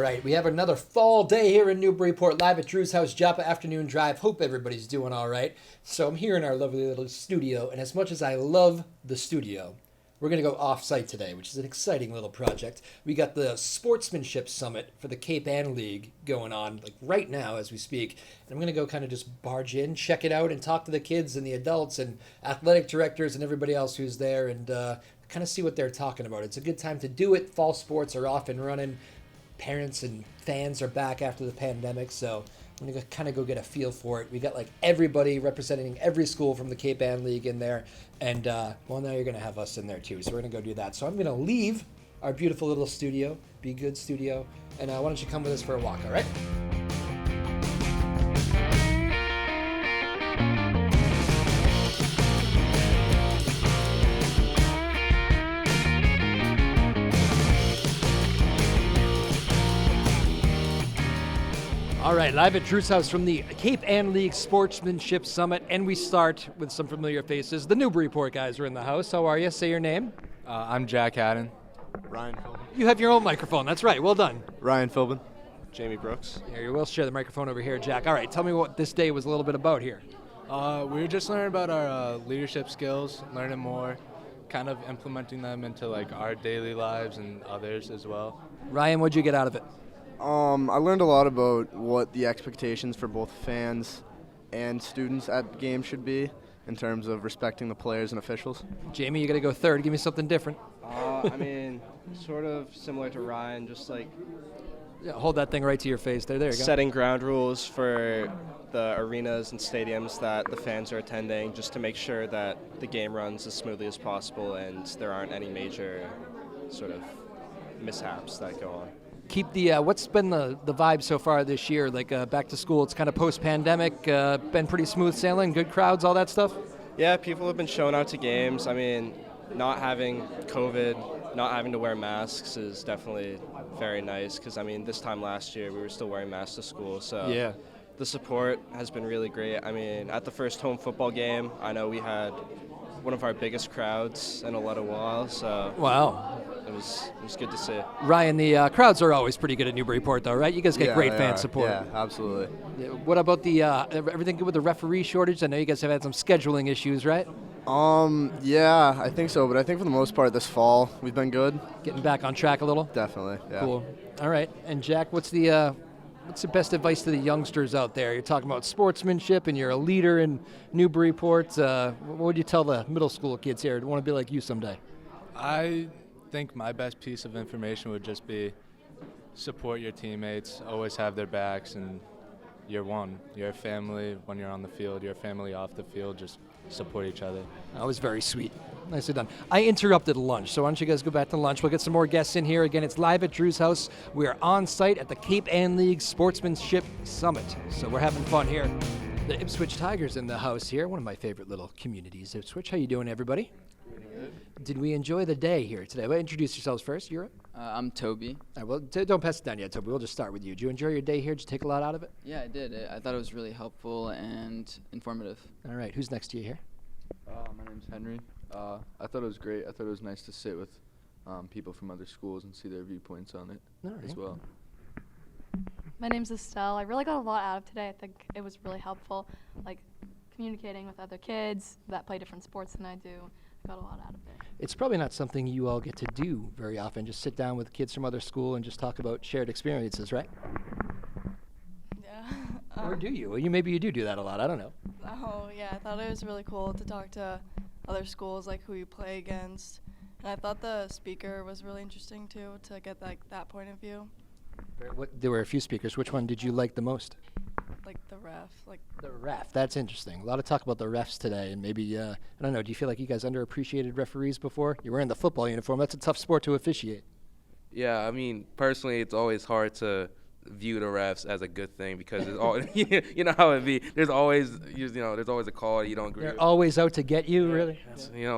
right, we have another fall day here in Newburyport, live at Drew's house, Joppa Afternoon Drive. Hope everybody's doing all right. So I'm here in our lovely little studio, and as much as I love the studio, we're going to go off-site today, which is an exciting little project. We got the Sportsmanship Summit for the Cape Ann League going on, like right now as we speak. And I'm going to go kind of just barge in, check it out, and talk to the kids and the adults and athletic directors and everybody else who's there and kind of see what they're talking about. It's a good time to do it. Fall sports are off and running. Parents and fans are back after the pandemic, so I'm going to kind of go get a feel for it. We got like everybody representing every school from the Cape Ann League in there, and well, now you're going to have us in there too, so we're going to go do that. So I'm going to leave our beautiful little studio, Be Good Studio, and why don't you come with us for a walk, all right? All right, live at Drew's house from the Cape Ann League Sportsmanship Summit, and we start with some familiar faces. The Newburyport guys are in the house. How are you? Say your name. I'm Jack Haddon. Ryan Philbin. You have your own microphone. That's right. Well done. Ryan Philbin. Jamie Brooks. Here, you will share the microphone over here, Jack. All right, tell me what this day was a little bit about here. We were just learning about our leadership skills, learning more, kind of implementing them into like our daily lives and others as well. Ryan, what'd you get out of it? I learned a lot about what the expectations for both fans and students at games should be in terms of respecting the players and officials. Jamie, you got to go third. Give me something different. I mean, sort of similar to Ryan, just like Hold that thing right to your face. There you go. setting ground rules for the arenas and stadiums that the fans are attending, just to make sure that the game runs as smoothly as possible and there aren't any major sort of mishaps that go on. Keep the what's been the vibe so far this year? Like back to school, it's kind of post-pandemic, been pretty smooth sailing, good crowds, all that stuff? Yeah, people have been showing out to games. I mean, not having COVID, not having to wear masks is definitely very nice because, I mean, this time last year we were still wearing masks to school. So yeah, the support has been really great. I mean, at the first home football game, I know we had one of our biggest crowds in a little while. So wow. It was good to see. Ryan, the crowds are always pretty good at Newburyport, though, right? You guys get great they fan are. support. Yeah, absolutely. What about the everything good with the referee shortage? I know you guys have had some scheduling issues, right? Yeah, I think so, but I think for the most part this fall we've been good. Getting back on track a little? Definitely, yeah. Cool. All right. And Jack, what's the best advice to the youngsters out there? You're talking about sportsmanship and you're a leader in Newburyport. What would you tell the middle school kids here who want to be like you someday? I think my best piece of information would just be support your teammates, always have their backs, and you're one. You're a family when you're on the field, you're a family off the field, just support each other. That was very sweet. Nicely done. I interrupted lunch, so why don't you guys go back to lunch? We'll get some more guests in here. Again, it's live at Drew's house. We are on site at the Cape Ann League Sportsmanship Summit, so we're having fun here. The Ipswich Tigers in the house here, one of my favorite little communities. Ipswich, how you doing, everybody? Did we enjoy the day here today? Well, introduce yourselves first. You're up. I'm Toby. All right, well, don't pass it down yet, Toby. We'll just start with you. Did you enjoy your day here? Did you take a lot out of it? Yeah, I did. I thought it was really helpful and informative. All right, who's next to you here? My name's Henry. I thought it was great. I thought it was nice to sit with people from other schools and see their viewpoints on it as well. My name's Estelle. I really got a lot out of today. I think it was really helpful, like communicating with other kids that play different sports than I do. I got a lot out of it. It's probably not something you all get to do very often, just sit down with kids from other school and just talk about shared experiences, right? Yeah. Or do you? Maybe you do that a lot. I don't know. Oh, yeah. I thought it was really cool to talk to other schools, like who you play against. And I thought the speaker was really interesting, too, to get that point of view. There were a few speakers. Which one did you like the most? Like the ref. The ref. That's interesting. A lot of talk about the refs today, and maybe, I don't know, do you feel like you guys underappreciated referees before? You're wearing the football uniform. That's a tough sport to officiate. Yeah, I mean, personally, it's always hard to view the refs as a good thing because it's all, you know how it be. There's always a call you don't agree with. They're always out to get you, really?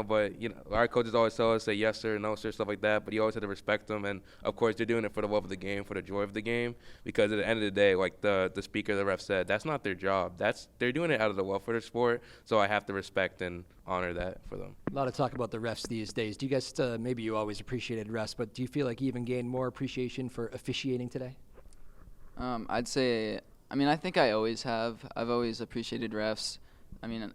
But our coaches always tell us, say yes, sir, no, sir, stuff like that. But you always have to respect them. And, of course, they're doing it for the love of the game, for the joy of the game. Because at the end of the day, like the speaker, the ref said, that's not their job. They're doing it out of the love for the sport. So I have to respect and honor that for them. A lot of talk about the refs these days. Do you guys, maybe you always appreciated refs, but do you feel like you even gained more appreciation for officiating today? I'd say, I think I always have. I've always appreciated refs.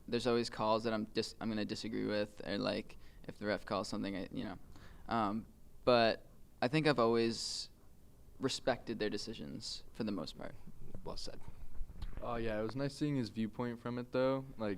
There's always calls that I'm going to disagree with, or like if the ref calls something, but I think I've always respected their decisions for the most part. Well said. Oh yeah, it was nice seeing his viewpoint from it though. Like,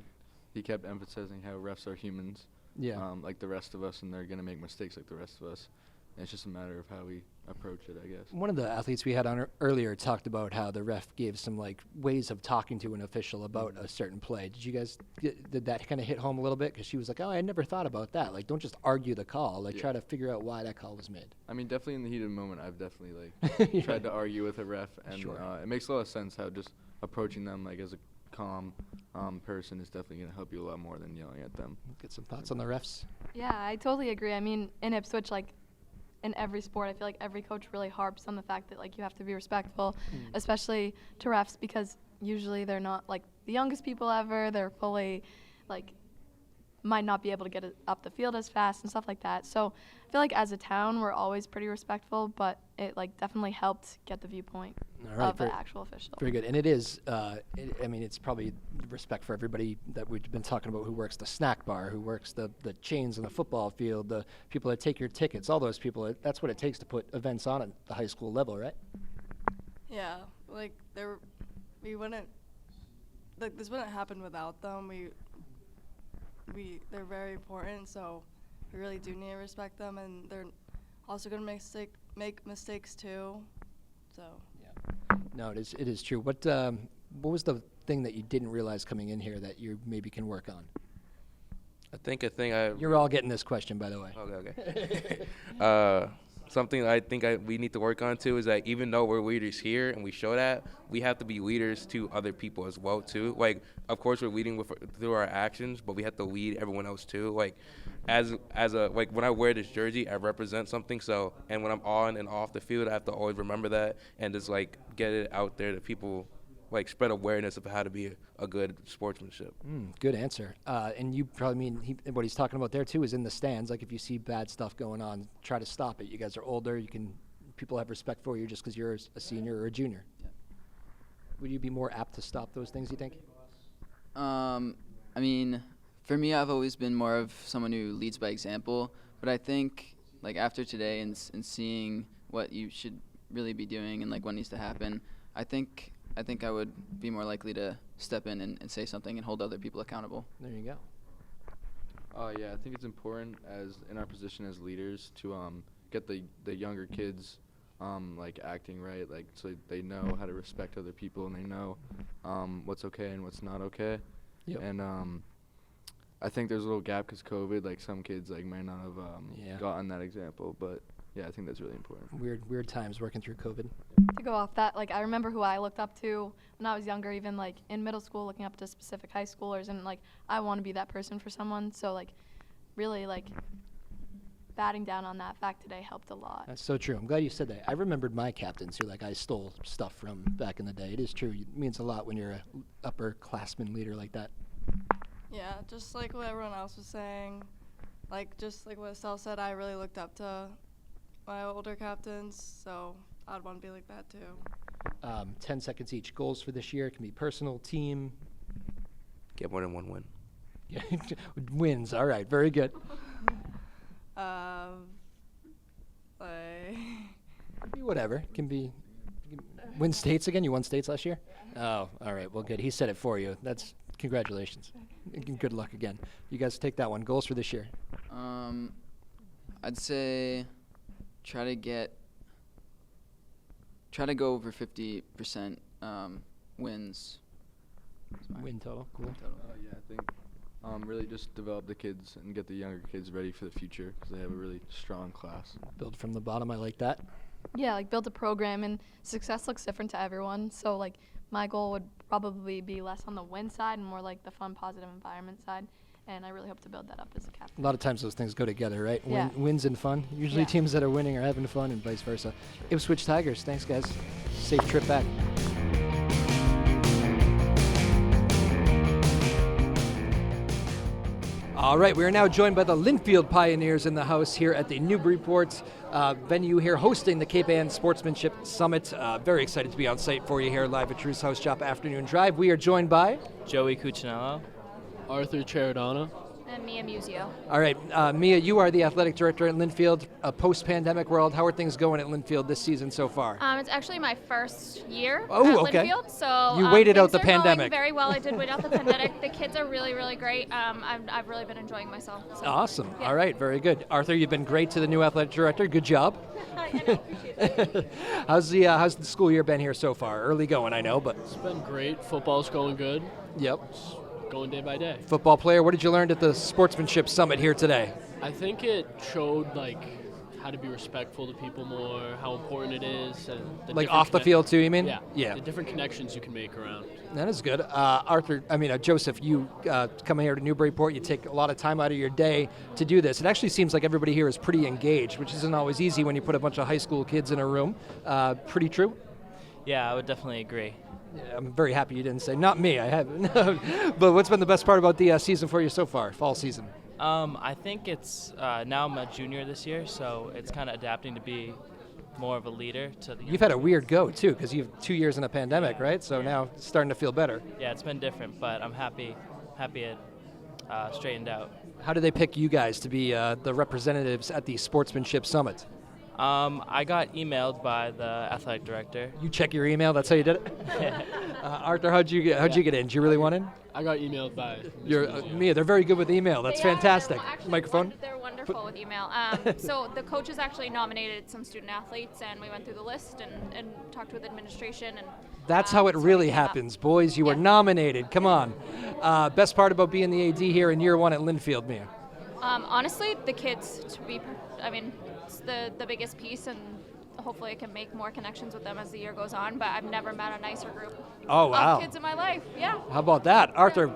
he kept emphasizing how refs are humans, like the rest of us, and they're gonna make mistakes like the rest of us. And it's just a matter of how we approach it, I guess. One of the athletes we had on earlier talked about how the ref gave some like ways of talking to an official about a certain play. Did you guys did that kind of hit home a little bit? Because she was like, "Oh, I never thought about that. Like, don't just argue the call. Like, try to figure out why that call was made." Definitely in the heat of the moment, I've definitely like tried to argue with a ref, and it makes a lot of sense how just approaching them like as a calm person is definitely going to help you a lot more than yelling at them. Get some thoughts on the refs. Yeah, I totally agree. In Ipswich, like in every sport, I feel like every coach really harps on the fact that like you have to be respectful, especially to refs, because usually they're not like the youngest people ever. They're fully like might not be able to get it up the field as fast and stuff like that. So I feel like as a town, we're always pretty respectful, but it like definitely helped get the viewpoint of the actual official. Very good. And it is, it's probably respect for everybody that we've been talking about, who works the snack bar, who works the chains on the football field, the people that take your tickets, all those people. That's what it takes to put events on at the high school level, right? Yeah, like we wouldn't, like this wouldn't happen without them. They're very important, so we really do need to respect them, and they're also going to make mistakes too. So yeah, no, it is true. What was the thing that you didn't realize coming in here that you maybe can work on? I think I. You're all getting this question, by the way. Okay. Something I think we need to work on too is that even though we're leaders here and we show that, we have to be leaders to other people as well too. Like, of course we're leading through our actions, but we have to lead everyone else too. Like, as a like when I wear this jersey, I represent something. So, and when I'm on and off the field, I have to always remember that and just like get it out there to people. Like, spread awareness of how to be a good sportsmanship. Good answer. And you probably mean what he's talking about there too is in the stands. Like, if you see bad stuff going on, try to stop it. You guys are older. People have respect for you just because you're a senior or a junior. Yeah. Would you be more apt to stop those things, you think? For me, I've always been more of someone who leads by example. But I think, like, after today and seeing what you should really be doing and like what needs to happen, I think I would be more likely to step in and say something and hold other people accountable. There you go. Yeah, I think it's important as in our position as leaders to get the younger kids like acting right, like so they know how to respect other people and they know what's okay and what's not okay. Yep. And I think there's a little gap because COVID, like some kids like might not have gotten that example, but yeah, I think that's really important. Weird times working through COVID. To go off that, like I remember who I looked up to when I was younger, even like in middle school, looking up to specific high schoolers, and like I want to be that person for someone. So like, really like batting down on that fact today helped a lot. That's so true. I'm glad you said that. I remembered my captains who like I stole stuff from back in the day. It is true. It means a lot when you're a upperclassman leader like that. Yeah, just like what everyone else was saying, like just like what Estelle said, I really looked up to my older captains, so I'd want to be like that too. 10 seconds each. Goals for this year. It can be personal, team. Get more than one win. Wins. All right. Very good. Whatever. It can be win states again. You won states last year? Oh, all right. Well, good. He said it for you. That's congratulations. Good luck again. You guys take that one. Goals for this year. I'd say try to go over 50% wins. Win total. Cool. Yeah, I think really just develop the kids and get the younger kids ready for the future because they have a really strong class. Build from the bottom. I like that. Yeah, like build a program, and success looks different to everyone. So like my goal would probably be less on the win side and more like the fun, positive environment side. And I really hope to build that up as a captain. A lot of times those things go together, right? Yeah. Wins and fun. Usually teams that are winning are having fun and vice versa. Ipswich Tigers, thanks guys. Safe trip back. All right, we are now joined by the Linfield Pioneers in the house here at the Newburyport venue here, hosting the Cape Ann Sportsmanship Summit. Very excited to be on site for you here live at Drew's House Joppa Afternoon Drive. We are joined by Joey Cuccinello, Arthur Cheradona, and Mia Musio. All right, Mia, you are the athletic director at Linfield. A post-pandemic world, how are things going at Linfield this season so far? It's actually my first year at okay. Linfield, so you waited out the things are going pandemic. very well. I did wait out the pandemic. The kids are really, really great. I've really been enjoying myself. So. Awesome. Yeah. All right, very good. Arthur, you've been great to the new athletic director. Good job. I know, appreciate it. How's the school year been here so far? Early going, I know, but it's been great. Football's going good. Yep. It's going day by day. Football player, what did you learn at the Sportsmanship Summit here today? I think it showed how to be respectful to people more, how important it is, and the off the field too, you mean? Yeah. The different connections you can make around. That is good. Joseph, you come here to Newburyport. You take a lot of time out of your day to do this. It actually seems like everybody here is pretty engaged, which isn't always easy when you put a bunch of high school kids in a room. Pretty true? Yeah, I would definitely agree. Yeah, I'm very happy you didn't say, not me, I haven't. But what's been the best part about the season for you so far, fall season? I think it's, now I'm a junior this year, so it's kind of adapting to be more of a leader to the. You've had a weird go, too, because you have 2 years in a pandemic, right? So now it's starting to feel better. Yeah, it's been different, but I'm happy it straightened out. How did they pick you guys to be the representatives at the Sportsmanship Summit? I got emailed by the athletic director. You check your email? That's how you did it? Arthur, how'd you get in? Did you really want in? I got emailed by Mia, they're very good with email. That's fantastic. Microphone? They're wonderful with email. So the coaches actually nominated some student athletes, and we went through the list and talked with administration. And that's how it really happens. Boys, you were nominated. Come on. Best part about being the AD here in year one at Linfield, Mia? Honestly, the kids, it's the biggest piece, and hopefully I can make more connections with them as the year goes on, but I've never met a nicer group of kids in my life. Yeah. How about that? Arthur,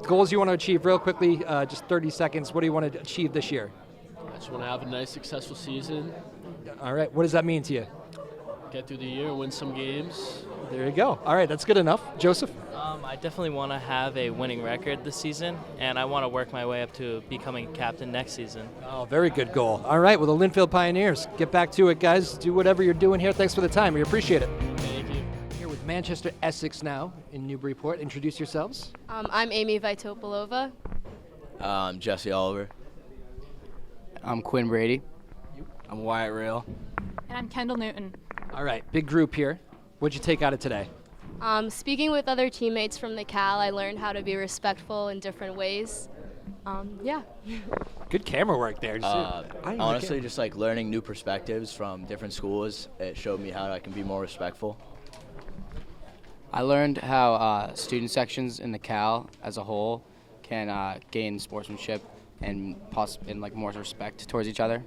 goals you want to achieve real quickly, just 30 seconds. What do you want to achieve this year? I just want to have a nice, successful season. All right. What does that mean to you? Get through the year, win some games. There you go. All right, that's good enough. Joseph? I definitely want to have a winning record this season, and I want to work my way up to becoming a captain next season. Oh, very good goal. All right, well, the Linfield Pioneers, get back to it, guys. Do whatever you're doing here. Thanks for the time. We appreciate it. Thank you. Here with Manchester Essex now in Newburyport. Introduce yourselves. I'm Amy Vitopolova. I'm Jesse Oliver. I'm Quinn Brady. I'm Wyatt Rail. And I'm Kendall Newton. All right, big group here. What'd you take out of today? Speaking with other teammates from the Cal, I learned how to be respectful in different ways. Yeah. Good camera work there. Honestly, just learning new perspectives from different schools, it showed me how I can be more respectful. I learned how student sections in the Cal as a whole can gain sportsmanship and more respect towards each other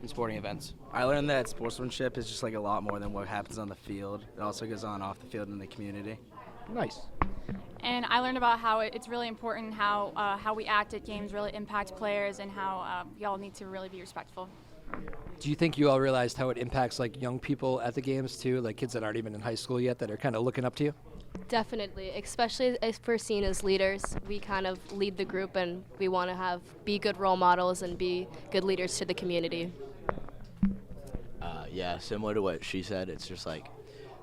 in sporting events. I learned that sportsmanship is just a lot more than what happens on the field. It also goes on off the field in the community. Nice. And I learned about how it's really important how we act at games really impact players, and how we all need to really be respectful. Do you think you all realized how it impacts young people at the games too, kids that aren't even in high school yet that are kind of looking up to you? Definitely, especially if we're seen as leaders. We kind of lead the group, and we want to be good role models and be good leaders to the community. Yeah, similar to what she said, it's just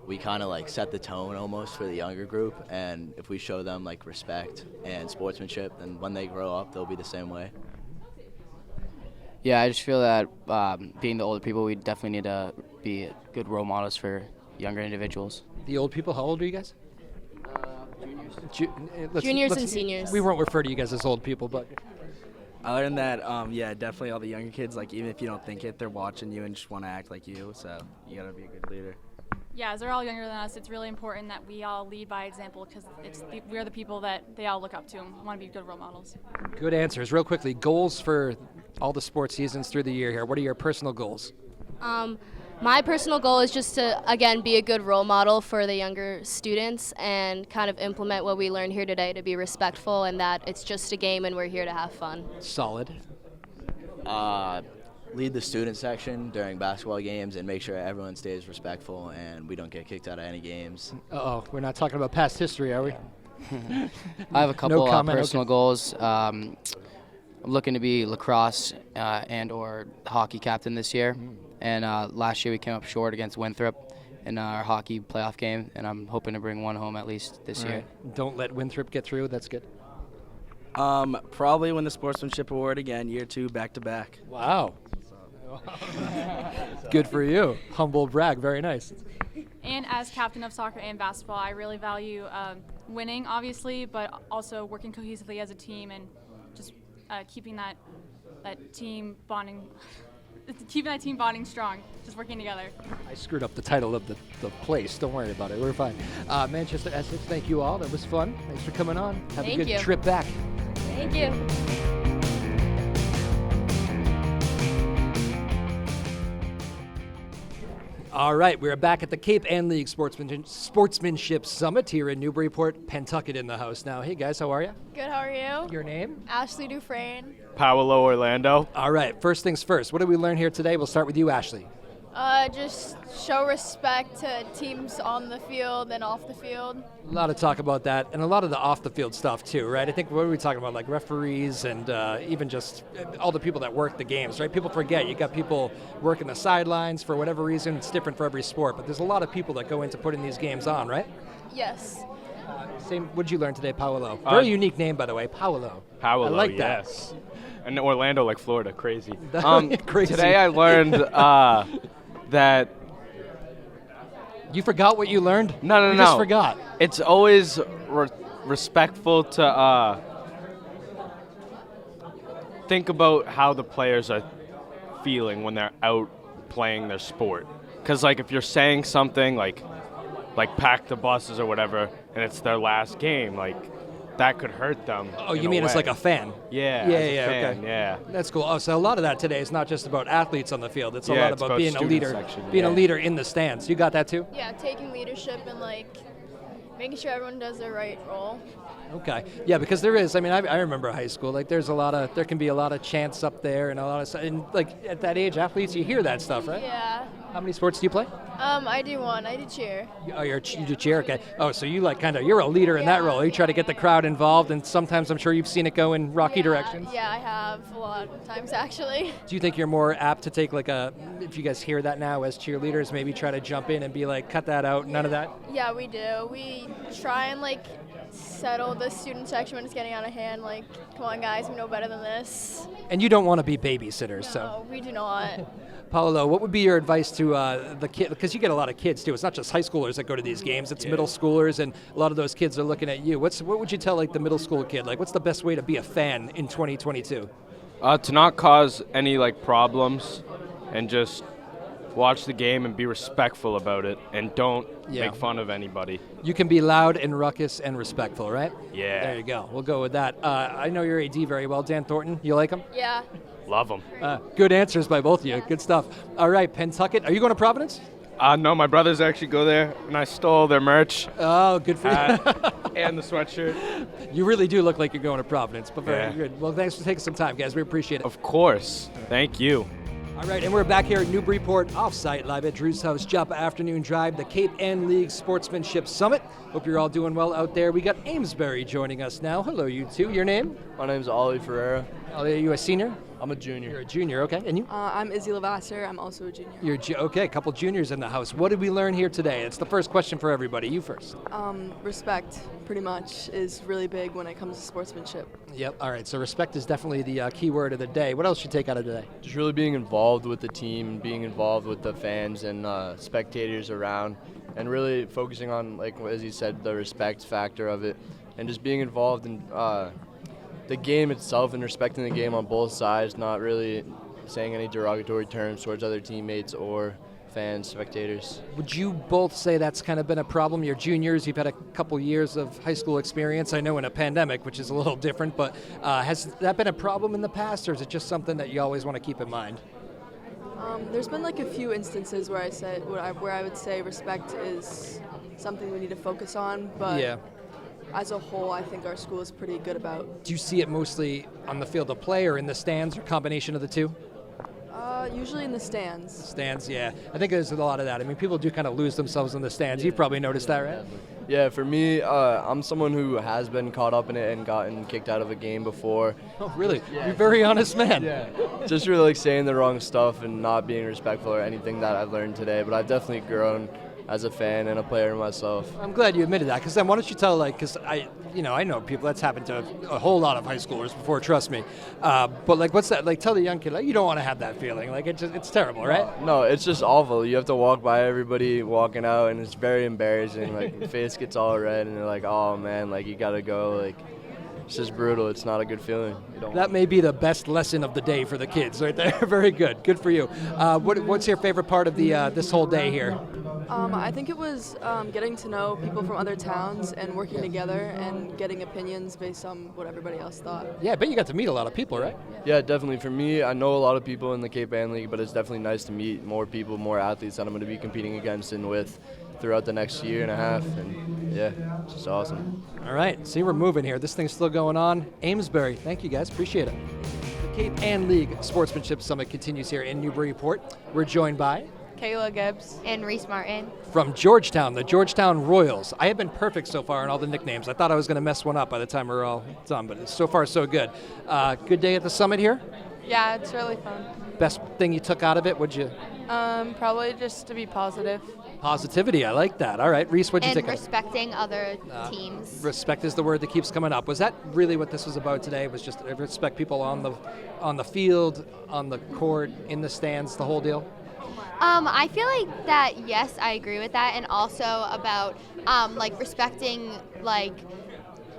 we kind of set the tone almost for the younger group, and if we show them respect and sportsmanship, then when they grow up, they'll be the same way. Yeah, I just feel that being the older people, we definitely need to be good role models for younger individuals. The old people, how old are you guys? Juniors and seniors. We won't refer to you guys as old people, but... I learned that, definitely all the younger kids, even if you don't think it, they're watching you and just want to act like you, so you got to be a good leader. Yeah, as they're all younger than us, it's really important that we all lead by example, because we're the people that they all look up to and want to be good role models. Good answers. Real quickly, goals for all the sports seasons through the year here. What are your personal goals? My personal goal is just to, again, be a good role model for the younger students and kind of implement what we learned here today, to be respectful and that it's just a game and we're here to have fun. Solid. Lead the student section during basketball games and make sure everyone stays respectful and we don't get kicked out of any games. Uh-oh, we're not talking about past history, are we? I have a couple personal goals. I'm looking to be lacrosse and or hockey captain this year. And last year we came up short against Winthrop in our hockey playoff game, and I'm hoping to bring one home at least this year. Don't let Winthrop get through. That's good. Probably win the Sportsmanship Award again, year 2 back-to-back. Wow. Good for you. Humble brag. Very nice. And as captain of soccer and basketball, I really value winning, obviously, but also working cohesively as a team and just keeping that team bonding strong, just working together. I screwed up the title of the place. Don't worry about it. We're fine. Manchester Essex, thank you all. That was fun. Thanks for coming on. Have a good trip back. Thank you. All right, we're back at the Cape Ann League Sportsmanship Summit here in Newburyport, Pentucket in the house now. Hey guys, how are you? Good, how are you? Your name? Ashley Dufresne. Paolo Orlando. All right, first things first. What did we learn here today? We'll start with you, Ashley. Just show respect to teams on the field and off the field. A lot of talk about that, and a lot of the off-the-field stuff too, right? I think, what are we talking about, like referees and even just all the people that work the games, right? People forget, you got people working the sidelines for whatever reason. It's different for every sport, but there's a lot of people that go into putting these games on, right? Yes. What did you learn today, Paolo? Very unique name, by the way, Paolo. Paolo, I like yes. And Orlando, like Florida, crazy. Crazy. Today I learned that... You forgot what you learned? No. You just forgot. It's always respectful to think about how the players are feeling when they're out playing their sport. Because, like, if you're saying something like pack the buses or whatever, and it's their last game, like, that could hurt them. Oh, you mean it's like a fan? Yeah. Okay. Yeah. That's cool. Oh, so a lot of that today is not just about athletes on the field. It's a lot it's about being a leader, a leader in the stands. You got that too? Yeah, taking leadership and making sure everyone does their right role. Okay. Yeah, because there is. I mean, I remember high school. Like, there can be a lot of chants up there and a lot of, and like at that age, athletes, you hear that stuff, right? Yeah. How many sports do you play? I do one. I do cheer. You do cheer, okay. Oh, so you you're a leader in that role. You try to get the crowd involved, and sometimes I'm sure you've seen it go in rocky directions. Yeah, I have a lot of times actually. Do you think you're more apt to take if you guys hear that now as cheerleaders, maybe try to jump in and be like, cut that out, none of that? Yeah, we do. We try and settle the student section when it's getting out of hand. Come on guys, we know better than this. And you don't want to be babysitters, so. No, we do not. Paolo, what would be your advice to the kid? Because you get a lot of kids too. It's not just high schoolers that go to these games. It's middle schoolers, and a lot of those kids are looking at you. What would you tell the middle school kid? What's the best way to be a fan in 2022? To not cause any problems, and just watch the game and be respectful about it, and don't make fun of anybody. You can be loud and ruckus and respectful, right? Yeah. There you go. We'll go with that. I know your AD very well, Dan Thornton. You like him? Yeah. Love them. Good answers by both of you. Good stuff. All right, Pentucket. Are you going to Providence? No, my brothers actually go there, and I stole their merch. Oh, good for you. And the sweatshirt. You really do look like you're going to Providence, but very good. Well, thanks for taking some time, guys. We appreciate it. Of course. Thank you. All right, and we're back here at Newburyport, off-site, live at Drew's House, Joppa Afternoon Drive, the Cape Ann League Sportsmanship Summit. Hope you're all doing well out there. We got Amesbury joining us now. Hello, you two. Your name? My name's Ollie Ferreira. Ollie, are you a senior? I'm a junior. You're a junior, okay. And you? I'm Izzy Lavasser. I'm also a junior. You're okay, a couple juniors in the house. What did we learn here today? It's the first question for everybody. You first. Respect, pretty much, is really big when it comes to sportsmanship. Yep, all right. So respect is definitely the key word of the day. What else should you take out of today? Just really being involved with the team, being involved with the fans and spectators around, and really focusing on, as you said, the respect factor of it, and just being involved in the game itself and respecting the game on both sides, not really saying any derogatory terms towards other teammates or fans, spectators. Would you both say that's kind of been a problem? You're juniors, you've had a couple years of high school experience, I know in a pandemic, which is a little different, but has that been a problem in the past, or is it just something that you always want to keep in mind? There's been a few instances where I would say respect is something we need to focus on, but as a whole, I think our school is pretty good about. Do you see it mostly on the field of play or in the stands, or combination of the two? Usually in the stands. Stands, yeah. I think there's a lot of that. I mean, people do kind of lose themselves in the stands. You've probably noticed that, right? Yeah, for me, I'm someone who has been caught up in it and gotten kicked out of a game before. Oh, really? Yeah. You're a very honest man. Yeah. Just really like saying the wrong stuff and not being respectful or anything that I've learned today. But I've definitely grown as a fan and a player myself. I'm glad you admitted that, because then why don't you tell, because I know people, that's happened to a whole lot of high schoolers before, trust me. But what's that? Tell the young kid, you don't want to have that feeling. It's terrible, right? No, it's just awful. You have to walk by everybody walking out, and it's very embarrassing. Your face gets all red, and they're like, oh man, you gotta go. It's just brutal. It's not a good feeling. That may be the best lesson of the day for the kids right there. Very good. Good for you. What's your favorite part of the this whole day here? I think it was getting to know people from other towns and working together and getting opinions based on what everybody else thought. Yeah, I bet you got to meet a lot of people, right? Yeah, definitely. For me, I know a lot of people in the Cape Ann League, but it's definitely nice to meet more people, more athletes that I'm going to be competing against and with throughout the next year and a half. And yeah, it's just awesome. All right, see, we're moving here. This thing's still going on. Amesbury, thank you guys, appreciate it. The Cape Ann League Sportsmanship Summit continues here in Newburyport. We're joined by Kayla Gibbs and Reese Martin from Georgetown, the Georgetown Royals. I have been perfect so far in all the nicknames. I thought I was going to mess one up by the time we're all done, but so far so good. Good day at the summit here? Yeah, it's really fun. Best thing you took out of it, would you? Probably just to be positive. Positivity, I like that. All right, Reese, what'd you take out? And respecting other teams. Respect is the word that keeps coming up. Was that really what this was about today? Was just respect people on the field, on the court, in the stands, the whole deal? I feel like that, yes, I agree with that, and also about respecting,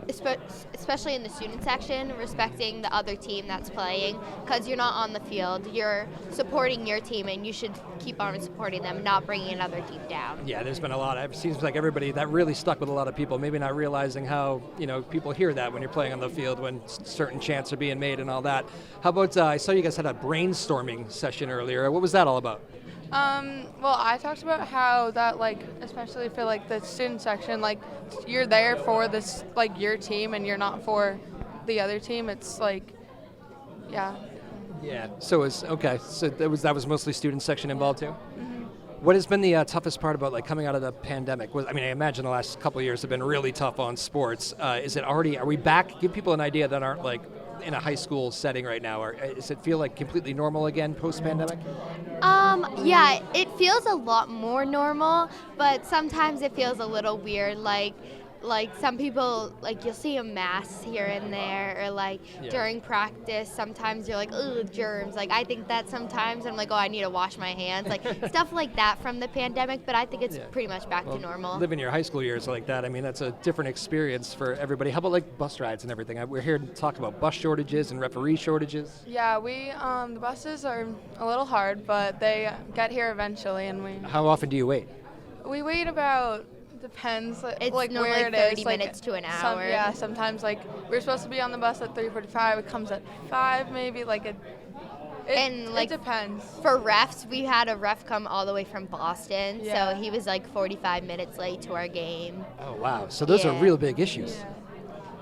especially in the student section, respecting the other team that's playing, because you're not on the field, you're supporting your team, and you should keep on supporting them, not bringing another team down. Yeah, there's been a lot. It seems like everybody, that really stuck with a lot of people, maybe not realizing how, people hear that when you're playing on the field, when certain chants are being made and all that. How about, I saw you guys had a brainstorming session earlier. What was that all about? Well, I talked about how that, especially for, the student section, you're there for this, your team, and you're not for the other team. It's, yeah. Yeah, so it's, okay, so that was mostly student section involved, too? Mm-hmm. What has been the toughest part about, coming out of the pandemic? I imagine the last couple of years have been really tough on sports. Are we back? Give people an idea that aren't, in a high school setting right now, or does it feel completely normal again post-pandemic? Yeah, it feels a lot more normal, but sometimes it feels a little weird, like some people, you'll see a mask here and there, or during practice, sometimes you're like, ugh, germs. I think that sometimes I'm like, oh, I need to wash my hands, stuff like that from the pandemic, but I think it's pretty much back to normal. Living your high school years like that, that's a different experience for everybody. How about bus rides and everything? We're here to talk about bus shortages and referee shortages. Yeah, the buses are a little hard, but they get here eventually, and How often do you wait? We wait about... Depends, it's where it 30 is. minutes to an hour. Sometimes we're supposed to be on the bus at 3:45. It comes at 5, maybe. It depends. For refs, we had a ref come all the way from Boston, so he was 45 minutes late to our game. Oh wow! So those are real big issues.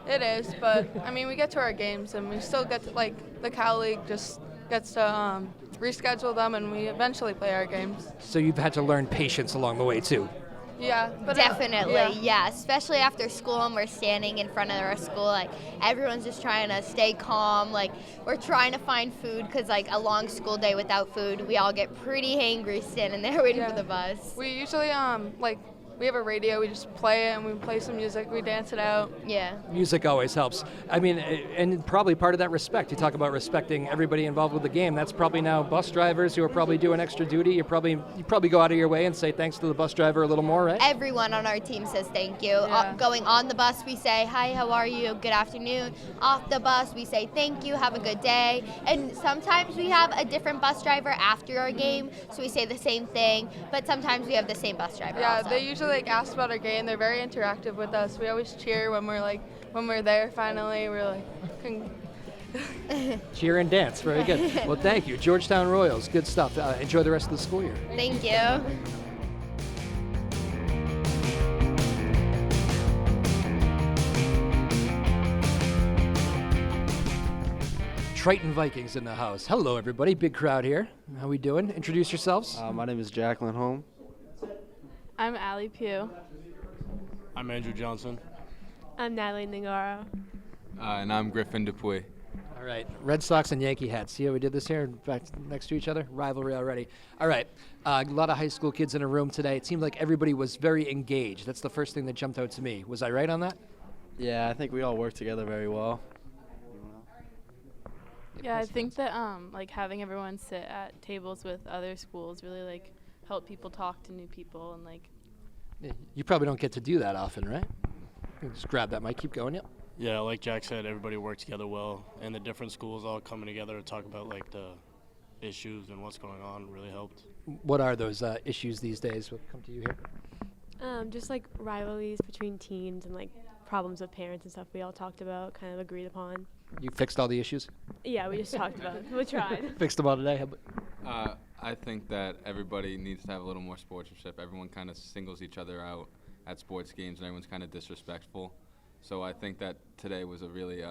Yeah. It is, but we get to our games, and we still get to the Cal League just gets to reschedule them, and we eventually play our games. So you've had to learn patience along the way too. Yeah, but definitely, yeah. Especially after school and we're standing in front of our school, everyone's just trying to stay calm. We're trying to find food because a long school day without food, we all get pretty hangry standing there waiting for the bus. We usually we have a radio, we just play it, and we play some music, we dance it out. Yeah. Music always helps. And probably part of that respect, you talk about respecting everybody involved with the game. That's probably now bus drivers who are probably doing extra duty. You probably go out of your way and say thanks to the bus driver a little more, right? Everyone on our team says thank you. Yeah. Going on the bus, we say, hi, how are you? Good afternoon. Off the bus, we say thank you, have a good day. And sometimes we have a different bus driver after our game, so we say the same thing, but sometimes we have the same bus driver also. They usually ask about our game. They're very interactive with us. We always cheer when we're there finally. We're cheer and dance. Very good. Well, thank you. Georgetown Royals. Good stuff. Enjoy the rest of the school year. Thank you. Triton Vikings in the house. Hello, everybody. Big crowd here. How we doing? Introduce yourselves. My name is Jacqueline Holm. I'm Allie Pugh. I'm Andrew Johnson. I'm Natalie Ningara. And I'm Griffin Dupuy. All right, Red Sox and Yankee hats. See how we did this here, back next to each other? Rivalry already. All right, a lot of high school kids in a room today. It seemed like everybody was very engaged. That's the first thing that jumped out to me. Was I right on that? Yeah, I think we all work together very well. Yeah, I think that like having everyone sit at tables with other schools really like help people talk to new people and like. Yeah, you probably don't get to do that often, right? You just grab that mic, keep going. Yep. Yeah, like Jack said, everybody worked together well, and the different schools all coming together to talk about like the issues and what's going on really helped. What are those issues these days? We'll come to you here. Just like rivalries between teams and like problems with parents and stuff we all talked about, kind of agreed upon. You fixed all the issues? Yeah, we just talked about it. We tried. Fixed them all today? I think that everybody needs to have a little more sportsmanship. Everyone kind of singles each other out at sports games, and everyone's kind of disrespectful. So I think that today was a really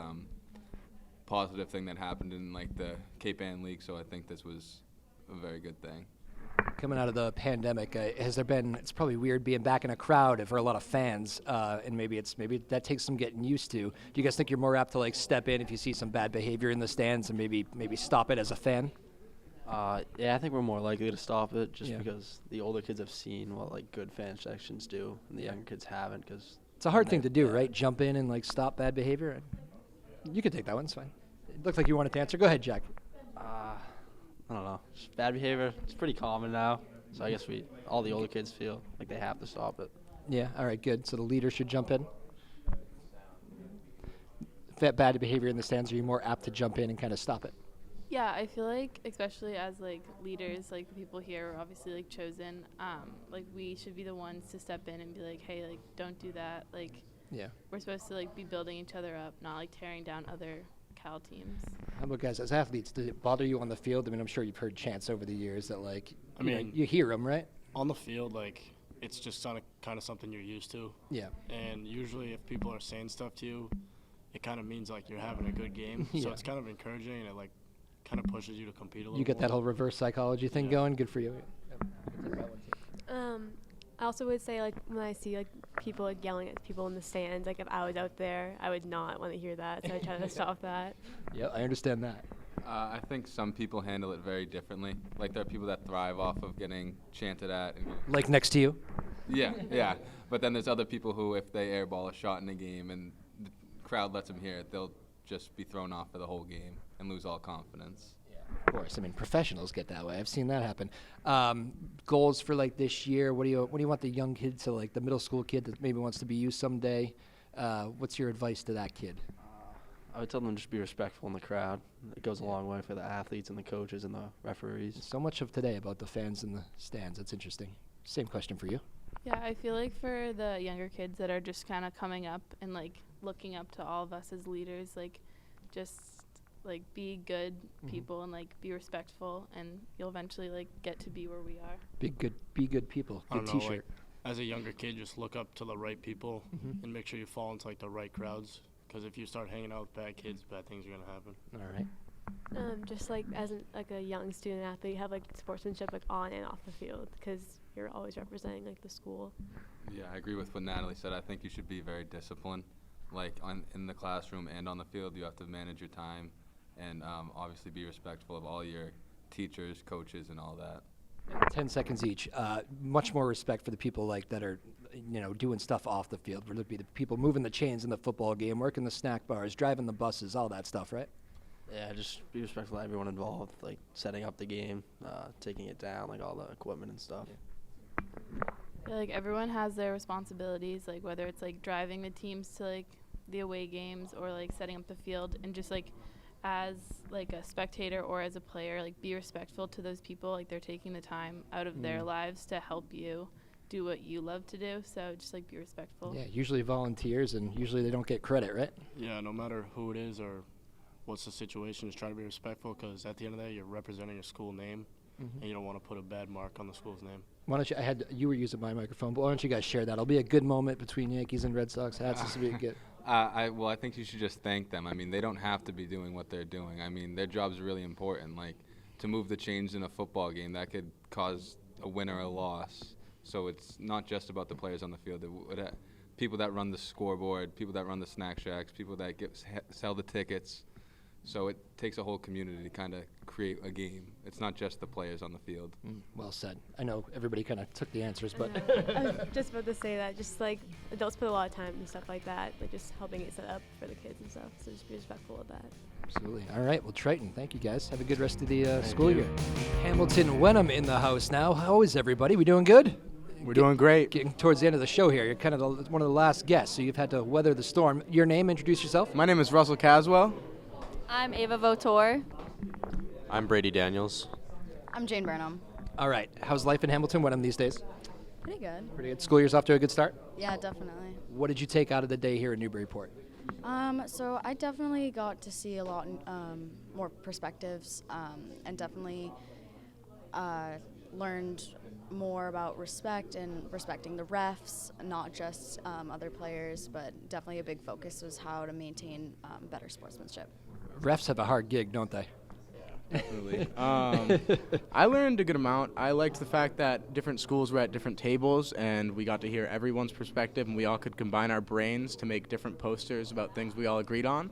positive thing that happened in like the Cape Ann League. So I think this was a very good thing. Coming out of the pandemic, has there been? It's probably weird being back in a crowd for a lot of fans, and maybe that takes some getting used to. Do you guys think you're more apt to like step in if you see some bad behavior in the stands and maybe stop it as a fan? Yeah, I think we're more likely to stop it just because the older kids have seen what like good fan sections do, and the younger kids haven't. Because it's a hard thing to do, right? Jump in and like stop bad behavior. You can take that one. It's fine. It looked like you wanted to answer. Go ahead, Jack. I don't know. Just bad behavior. It's pretty common now. So I guess all the older kids feel like they have to stop it. Yeah. All right. Good. So the leader should jump in. Bad behavior in the stands, are you more apt to jump in and kind of stop it? Yeah, I feel like especially as like leaders, like the people here are obviously like chosen. Like we should be the ones to step in and be like, hey, like don't do that. Like we're supposed to like be building each other up, not like tearing down other Cal teams. How about guys as athletes? Does it bother you on the field? I mean, I'm sure you've heard chants over the years that like you hear them, right? On the field, like it's just kind of something you're used to. Yeah. And usually, if people are saying stuff to you, it kind of means like you're having a good game. So it's kind of encouraging, and it like kind of pushes you to compete a little. You get more. that whole reverse psychology thing going. Good for you. I also would say like when I see like people like yelling at people in the stands, like if I was out there, I would not want to hear that. So I try to stop that. Yeah, I understand that. I think some people handle it very differently. Like there are people that thrive off of getting chanted at. Like next to you? Yeah. But then there's other people who, if they airball a shot in a game and the crowd lets them hear it, they'll just be thrown off for the whole game and lose all confidence. Of course, I mean professionals get that way. I've seen that happen. Goals for like this year. What do you want the young kid to like the middle school kid that maybe wants to be you someday? What's your advice to that kid? I would tell them just be respectful in the crowd. It goes a long way for the athletes and the coaches and the referees. So much of today about the fans in the stands. That's interesting. Same question for you. Yeah, I feel like for the younger kids that are just kind of coming up and like looking up to all of us as leaders, like just like be good people and like be respectful, and you'll eventually like get to be where we are. Be good people. I Good don't know, T-shirt. like, as a younger kid, just look up to the right people and make sure you fall into like the right crowds. Because if you start hanging out with bad kids, bad things are gonna happen. All right. Just like as a young student athlete, have like sportsmanship like on and off the field because you're always representing like the school. Yeah, I agree with what Natalie said. I think you should be very disciplined, like in the classroom and on the field. You have to manage your time, and obviously be respectful of all your teachers, coaches, and all that. 10 seconds each. Much more respect for the people like that are, doing stuff off the field. Whether it be the people moving the chains in the football game, working the snack bars, driving the buses, all that stuff, right? Yeah, just be respectful of everyone involved, like setting up the game, taking it down, like all the equipment and stuff. Yeah, like everyone has their responsibilities, like whether it's like driving the teams to like the away games or like setting up the field, and just like as like a spectator or as a player, like be respectful to those people. Like they're taking the time out of their lives to help you do what you love to do, so just like be respectful. Yeah, usually volunteers, and usually they don't get credit, right? Yeah, no matter who it is or what's the situation, just try to be respectful, because at the end of the day, you're representing your school name, and you don't want to put a bad mark on the school's name. Why don't you were using my microphone, but why don't you guys share that? It'll be a good moment between Yankees and Red Sox hats. This will be good. I think you should just thank them. I mean, they don't have to be doing what they're doing. I mean, their job's really important. Like, to move the chains in a football game, that could cause a win or a loss. So it's not just about the players on the field. people that run the scoreboard, people that run the snack shacks, people that sell the tickets. So it takes a whole community to kind of create a game. It's not just the players on the field. Well said. I know everybody kind of took the answers, but I was just about to say that. Just like adults put a lot of time and stuff like that, like just helping it set up for the kids and stuff. So just be respectful of that. Absolutely. All right. Well, Triton, thank you guys. Have a good rest of the school year. Hamilton Wenham in the house now. How is everybody? We doing good? We're doing great. Getting towards the end of the show here. You're kind of one of the last guests, so you've had to weather the storm. Your name, introduce yourself. My name is Russell Caswell. I'm Ava Votor. I'm Brady Daniels. I'm Jane Burnham. All right. How's life in Hamilton Wenham these days? Pretty good. Pretty good. School year's off to a good start? Yeah, definitely. What did you take out of the day here in Newburyport? So I definitely got to see a lot more perspectives and definitely learned more about respect and respecting the refs, not just other players, but definitely a big focus was how to maintain better sportsmanship. Refs have a hard gig, don't they? Definitely. I learned a good amount. I liked the fact that different schools were at different tables, and we got to hear everyone's perspective, and we all could combine our brains to make different posters about things we all agreed on.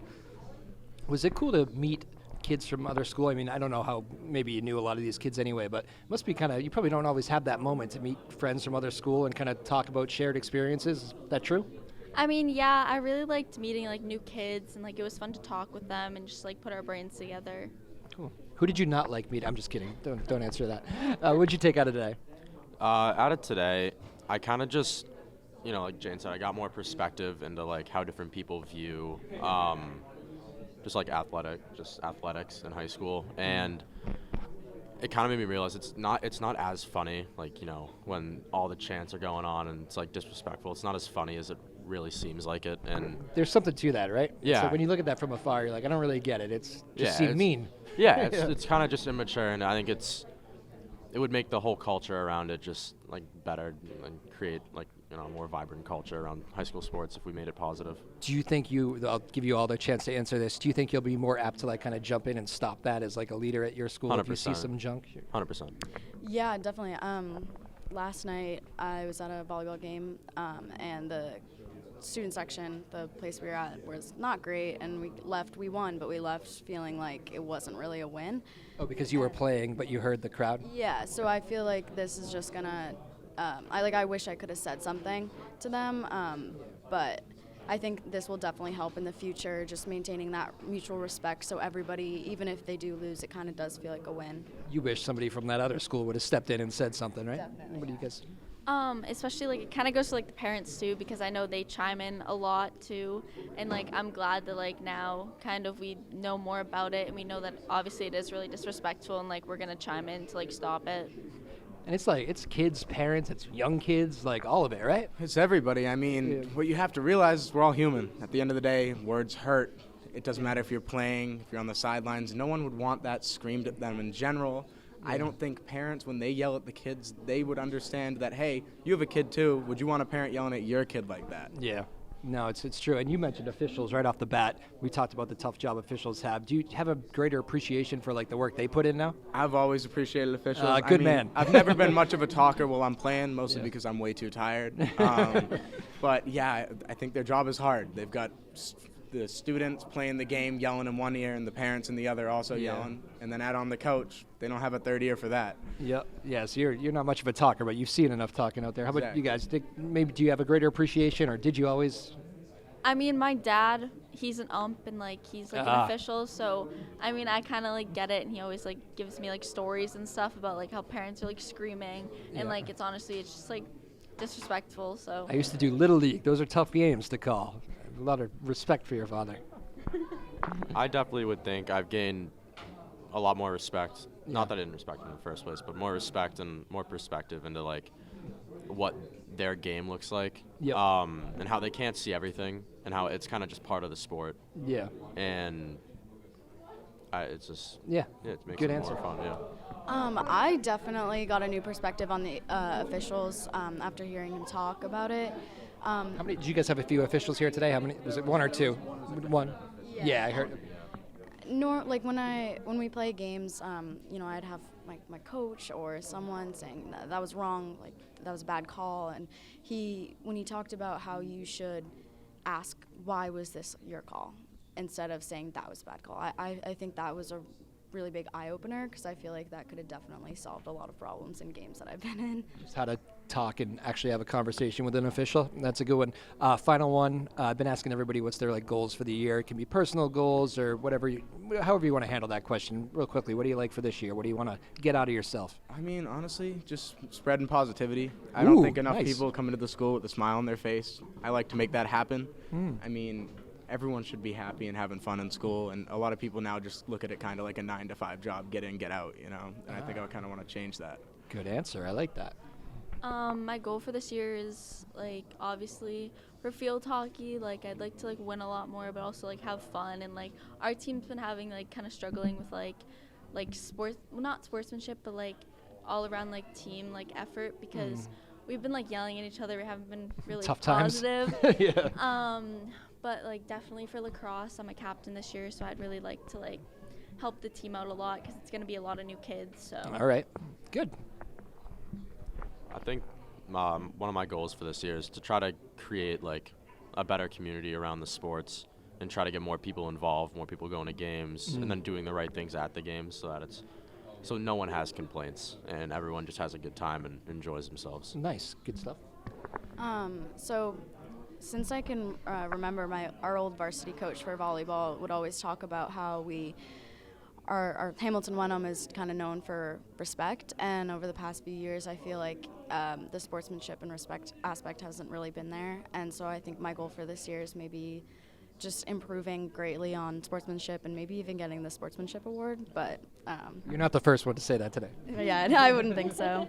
Was it cool to meet kids from other school? I mean, I don't know how maybe you knew a lot of these kids anyway, but it must be kind of, you probably don't always have that moment to meet friends from other school and kind of talk about shared experiences. Is that true? I mean, yeah, I really liked meeting like new kids, and like it was fun to talk with them and just like put our brains together. Cool. Who did you not like meet? I'm just kidding. Don't answer that. What'd you take out of today? Out of today, I kind of just, like Jane said, I got more perspective into like how different people view just like athletics in high school, and it kind of made me realize it's not as funny, like, when all the chants are going on and it's like disrespectful. It's not as funny as it really seems like it, and there's something to that, right? Yeah. So when you look at that from afar, you're like, I don't really get it. It's just seem mean. Yeah, it's kind of just immature, and I think it would make the whole culture around it just like better and create like a more vibrant culture around high school sports if we made it positive. Do you think I'll give you all the chance to answer this. Do you think you'll be more apt to like kind of jump in and stop that as like a leader at your school 100%. if you see some junk? 100%. Yeah, definitely. Last night I was at a volleyball game, and the student section, the place we were at, was not great, and we won, but we left feeling like it wasn't really a win. Oh, because you were playing, but you heard the crowd? Yeah, so I feel like this is just gonna, I wish I could have said something to them, but I think this will definitely help in the future, just maintaining that mutual respect, so everybody, even if they do lose, it kind of does feel like a win. You wish somebody from that other school would have stepped in and said something, right? Definitely. What do you guys? Especially like it kind of goes to like the parents too, because I know they chime in a lot too, and like I'm glad that like now kind of we know more about it, and we know that obviously it is really disrespectful, and like we're gonna chime in to like stop it. And it's like, it's kids, parents, it's young kids, like all of it, right? It's everybody. I mean, what you have to realize is we're all human. At the end of the day, words hurt. It doesn't matter if you're playing, if you're on the sidelines. No one would want that screamed at them in general. I don't think parents, when they yell at the kids, they would understand that, hey, you have a kid too. Would you want a parent yelling at your kid like that? Yeah. No, it's true. And you mentioned officials right off the bat. We talked about the tough job officials have. Do you have a greater appreciation for like the work they put in now? I've always appreciated officials. Good man. I've never been much of a talker while I'm playing, mostly because I'm way too tired. But yeah, I think their job is hard. They've got the students playing the game, yelling in one ear, and the parents in the other also yelling. And then add on the coach. They don't have a third ear for that. Yep. Yeah, so you're not much of a talker, but you've seen enough talking out there. How about you guys? Maybe do you have a greater appreciation, or did you always? I mean, my dad, he's an ump, and like he's like an official, so I mean, I kind of like get it, and he always like gives me like stories and stuff about like how parents are like screaming, and like it's just like disrespectful. So I used to do Little League. Those are tough games to call. A lot of respect for your father. I definitely would think I've gained a lot more respect. Not that I didn't respect him in the first place, but more respect and more perspective into like what their game looks like, and how they can't see everything, and how it's kind of just part of the sport. Yeah. And it's just it makes good it answer. more fun. Yeah. I definitely got a new perspective on the officials after hearing them talk about it. How many? Did you guys have a few officials here today? How many? Was it one or two? One. Yeah, I heard. Like when we play games, I'd have my coach or someone saying that was wrong, like that was a bad call, and when he talked about how you should ask why was this your call instead of saying that was a bad call. I think that was a really big eye-opener because I feel like that could have definitely solved a lot of problems in games that I've been in. Just how to talk and actually have a conversation with an official. That's a good one. Final one. I've been asking everybody what's their goals for the year. It can be personal goals or whatever, however you want to handle that question. Real quickly, what do you like for this year? What do you want to get out of yourself? I mean, honestly, just spreading positivity. I don't think enough people come into the school with a smile on their face. I like to make that happen. I mean, everyone should be happy and having fun in school, and a lot of people now just look at it kind of like a 9-to-5 job, get in, get out, and I think I kind of want to change that. Good answer. I like that. My goal for this year is obviously for field hockey, I'd like to win a lot more, but also have fun, and our team's been having kind of struggling with sports, well, not sportsmanship, but all around team effort because we've been yelling at each other. We haven't been really tough positive. Times. Yeah. But definitely for lacrosse, I'm a captain this year, so I'd really like to help the team out a lot because it's going to be a lot of new kids. So. All right, good. I think one of my goals for this year is to try to create a better community around the sports and try to get more people involved, more people going to games, and then doing the right things at the games so no one has complaints and everyone just has a good time and enjoys themselves. Nice, good stuff. So since I can remember, our old varsity coach for volleyball would always talk about how our Hamilton Wenham is kind of known for respect, and over the past few years I feel like the sportsmanship and respect aspect hasn't really been there, and so I think my goal for this year is maybe just improving greatly on sportsmanship and maybe even getting the sportsmanship award, but you're not the first one to say that today. Yeah, I wouldn't think so.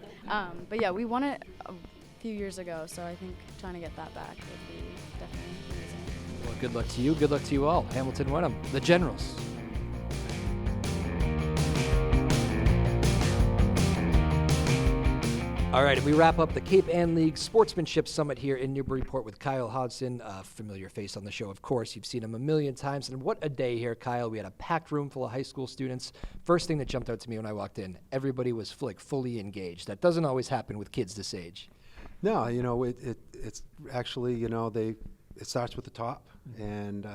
But yeah, we won it a few years ago, so I think trying to get that back would be definitely amazing. Well, good luck to you. Good luck to you all. Hamilton Wenham, the Generals. All right, and we wrap up the Cape Ann League Sportsmanship Summit here in Newburyport with Kyle Hodgson, a familiar face on the show, of course. You've seen him a million times, and what a day here, Kyle. We had a packed room full of high school students. First thing that jumped out to me when I walked in, everybody was fully engaged. That doesn't always happen with kids this age. No, it's actually, it starts with the top, and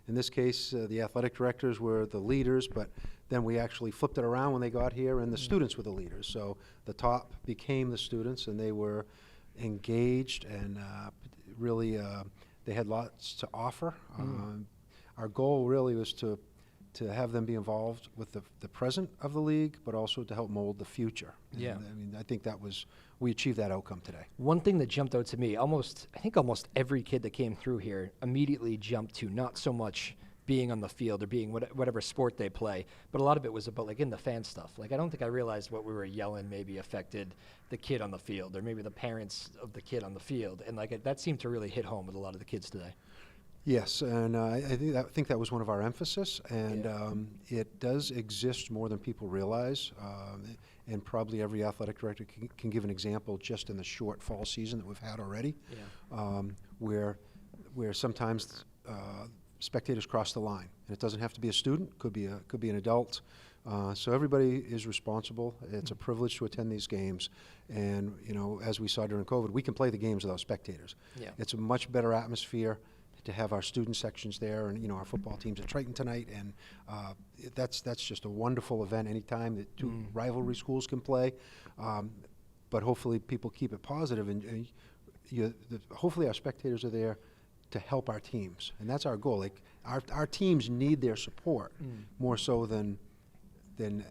in this case, the athletic directors were the leaders, but then we actually flipped it around when they got here, and the students were the leaders. So the top became the students, and they were engaged, and really they had lots to offer. Our goal really was to have them be involved with the present of the league, but also to help mold the future. Yeah. And, I mean, I think we achieved that outcome today. One thing that jumped out to me, I think almost every kid that came through here immediately jumped to not so much being on the field or being whatever sport they play, but a lot of it was about in the fan stuff. I don't think I realized what we were yelling maybe affected the kid on the field or maybe the parents of the kid on the field, and that seemed to really hit home with a lot of the kids today. Yes, and I think that was one of our emphasis, and it does exist more than people realize, and probably every athletic director can give an example just in the short fall season that we've had already, where sometimes spectators cross the line, and it doesn't have to be a student, could be an adult. So everybody is responsible. It's a privilege to attend these games, and as we saw during COVID, we can play the games without spectators. Yeah. It's a much better atmosphere to have our student sections there, and our football teams at Triton tonight, and that's just a wonderful event anytime that two rivalry schools can play. But hopefully people keep it positive, and hopefully our spectators are there to help our teams, and that's our goal. Our teams need their support more so than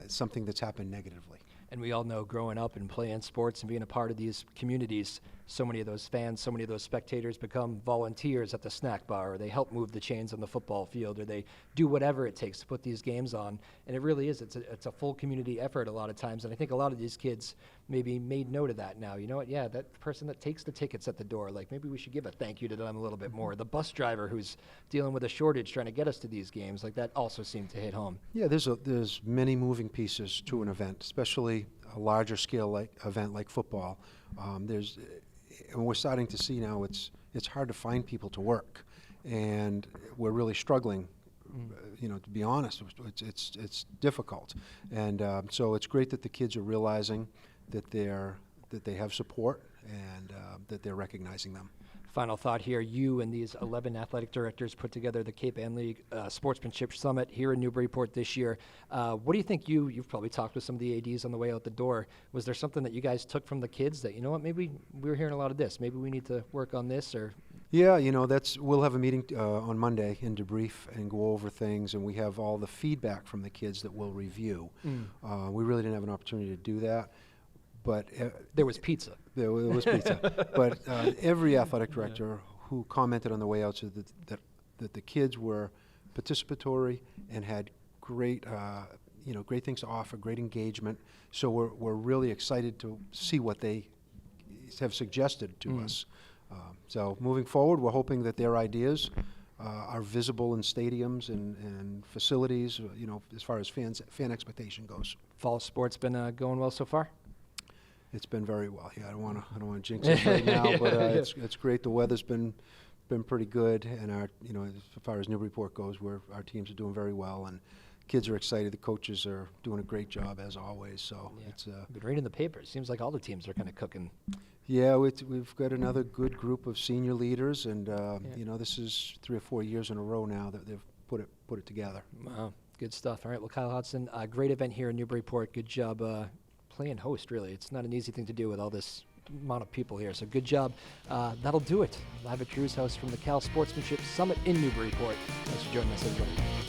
something that's happened negatively. And we all know, growing up and playing sports and being a part of these communities, so many of those fans, so many of those spectators become volunteers at the snack bar, or they help move the chains on the football field, or they do whatever it takes to put these games on. And it really is. It's a full community effort a lot of times. And I think a lot of these kids maybe made note of that now. You know what? Yeah, that person that takes the tickets at the door, maybe we should give a thank you to them a little bit more. The bus driver who's dealing with a shortage trying to get us to these games, that also seemed to hit home. Yeah, there's many moving pieces to an event, especially a larger scale event like football. And we're starting to see now it's hard to find people to work, and we're really struggling, to be honest, it's difficult. And so it's great that the kids are realizing that they have support and that they're recognizing them. Final thought here, you and these 11 athletic directors put together the Cape Ann League Sportsmanship Summit here in Newburyport this year. What do you think you've probably talked with some of the ADs on the way out the door. Was there something that you guys took from the kids that, you know what, maybe we're hearing a lot of this, maybe we need to work on this? Or Yeah, we'll have a meeting on Monday in debrief and go over things, and we have all the feedback from the kids that we'll review. We really didn't have an opportunity to do that. But there was pizza. There was pizza. But every athletic director who commented on the way out said that the kids were participatory and had great things to offer, great engagement. So we're really excited to see what they have suggested to us. So moving forward, we're hoping that their ideas are visible in stadiums and facilities. As far as fan expectation goes. Fall sports been going well so far? It's been very well. Yeah, I don't want to jinx it right now, but it's great. The weather's been pretty good, and as far as Newburyport goes, our teams are doing very well, and kids are excited. The coaches are doing a great job as always. So it's been reading the papers. Seems like all the teams are kind of cooking. Yeah, we've got another good group of senior leaders, and this is 3 or 4 years in a row now that they've put it together. Wow, good stuff. All right, well, Kyle Hodgson, great event here in Newburyport. Good job. Playing host, really. It's not an easy thing to do with all this amount of people here, so good job. That'll do it. Live at Drew's house from the Cal Sportsmanship Summit in Newburyport. Thanks for joining us, everybody.